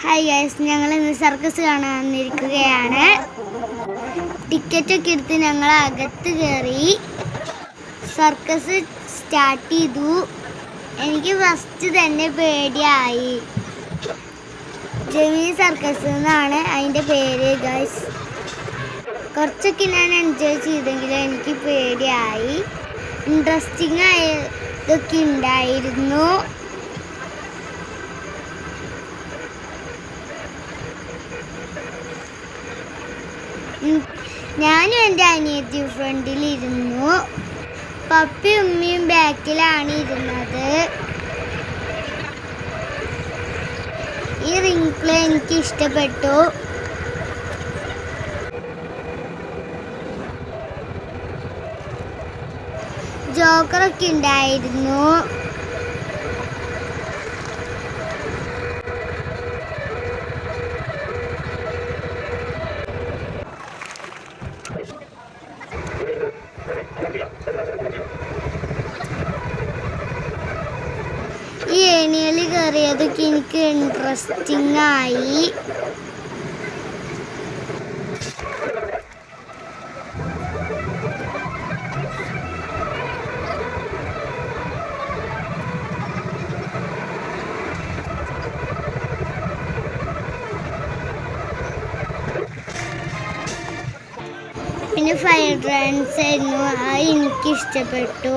Hi guys, ഞങ്ങൾ ഇന്ന് circus കാണാൻ വന്നിരിക്കുകയാണ്. ടിക്കറ്റൊക്കെ എടുത്ത് ഞങ്ങൾ അകത്ത് കയറി സർക്കസ് സ്റ്റാർട്ട് ചെയ്തു. എനിക്ക് ഫസ്റ്റ് തന്നെ പേടിയായി. ജെമിനി സർക്കസ് എന്നാണ് അതിൻ്റെ പേര് ഗൈസ്. കുറച്ചൊക്കെ ഞാൻ എൻജോയ് ചെയ്തെങ്കിലും എനിക്ക് പേടിയായി. ഇൻട്രസ്റ്റിംഗ് ആയതൊക്കെ ഉണ്ടായിരുന്നു. ഞാനും എൻ്റെ അനിയത്തിയും ഫ്രണ്ടിലിരുന്നു. പപ്പയും ഉമ്മയും ബാക്കിലാണ് ഇരുന്നത്. ഈ റിംഗ് പ്ലേ എനിക്ക് ഇഷ്ടപ്പെട്ടു. ജോക്കറൊക്കെ ഉണ്ടായിരുന്നു. ഈ ഏണിയിൽ കയറിയതൊക്കെ എനിക്ക് ഇൻട്രസ്റ്റിംഗ് ആയി. പിന്നെ ഫയർ ഡാൻസ് ആയിരുന്നു, അത് എനിക്കിഷ്ടപ്പെട്ടു.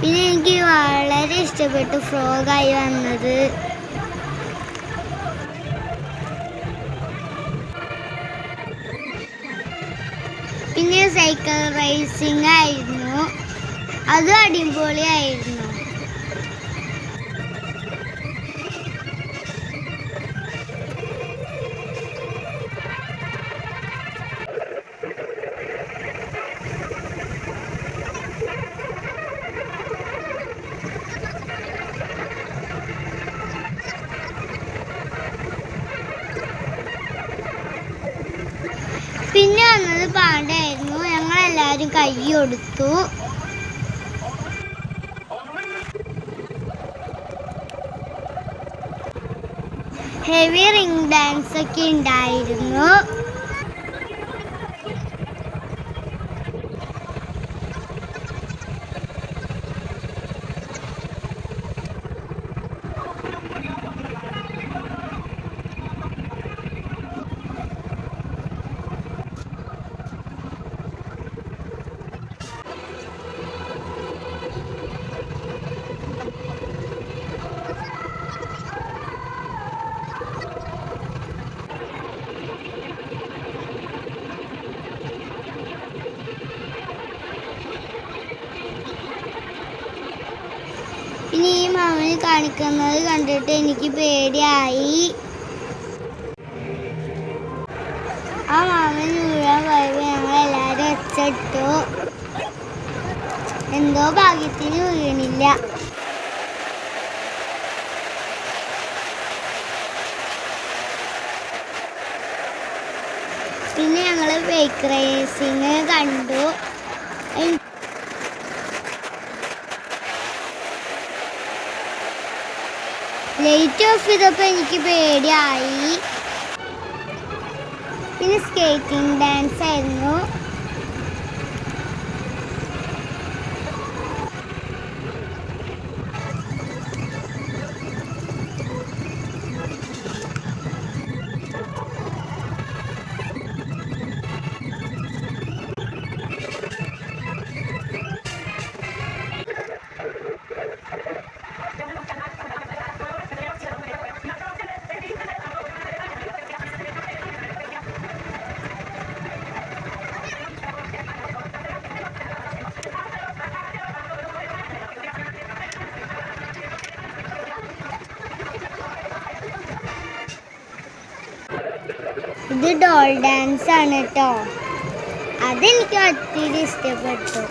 പിന്നെ എനിക്ക് വളരെ ഇഷ്ടപ്പെട്ടു ഫ്രോഗായി വന്നത്. പിന്നെ സൈക്കിൾ റേസിംഗ് ആയിരുന്നു, അതും അടിപൊളിയായിരുന്നു. പിന്നെ വന്നത് പാണ്ടായിരുന്നു. ഞങ്ങളെല്ലാവരും കൈ കൊടുത്തു. ഹെവി റിംഗ് ഡാൻസ് ഒക്കെ ഉണ്ടായിരുന്നു. പിന്നെ ഈ മാമന് കാണിക്കുന്നത് കണ്ടിട്ട് എനിക്ക് പേടിയായി. ആ മാമൻ വീഴാൻ പോയപ്പോൾ ഞങ്ങളെല്ലാവരും ഒച്ചയിട്ടു. എന്തോ ഭാഗ്യത്തിന് വീണില്ല. പിന്നെ ഞങ്ങൾ ബൈക്ക് റേസിങ് കണ്ടു. ലൈറ്റ് ഓഫ് ചെയ്തപ്പോൾ എനിക്ക് പേടിയായി. പിന്നെ സ്കേറ്റിംഗ് ഡാൻസ് ആയിരുന്നു. ഇത് ഡോൾ ഡാൻസ് ആണ് കേട്ടോ. അതെനിക്ക് ഒത്തിരി ഇഷ്ടപ്പെട്ടു.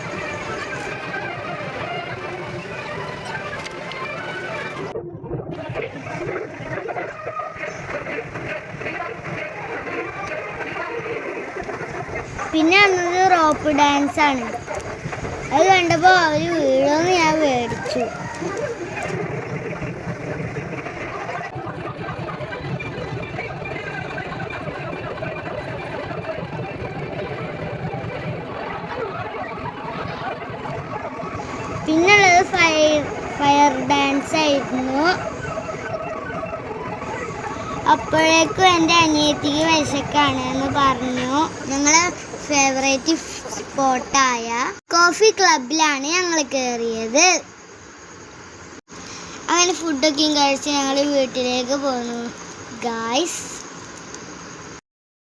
പിന്നെ അന്നത് റോപ്പ് ഡാൻസ് ആണ്. അത് കണ്ടപ്പോൾ അവർ വീഴുമെന്ന് ഞാൻ പേടിച്ചു. ഡാൻസ് ആയിരുന്നു. അപ്പോഴേക്കും എൻ്റെ അനിയത്തിക്ക് വിശക്കാണ് എന്ന് പറഞ്ഞു. ഞങ്ങളെ ഫേവറേറ്റ് സ്പോട്ടായ കോഫി ക്ലബിലാണ് ഞങ്ങൾ കയറിയത്. അങ്ങനെ ഫുഡൊക്കെയും കഴിച്ച് ഞങ്ങൾ വീട്ടിലേക്ക് പോന്നു ഗായ്സ്.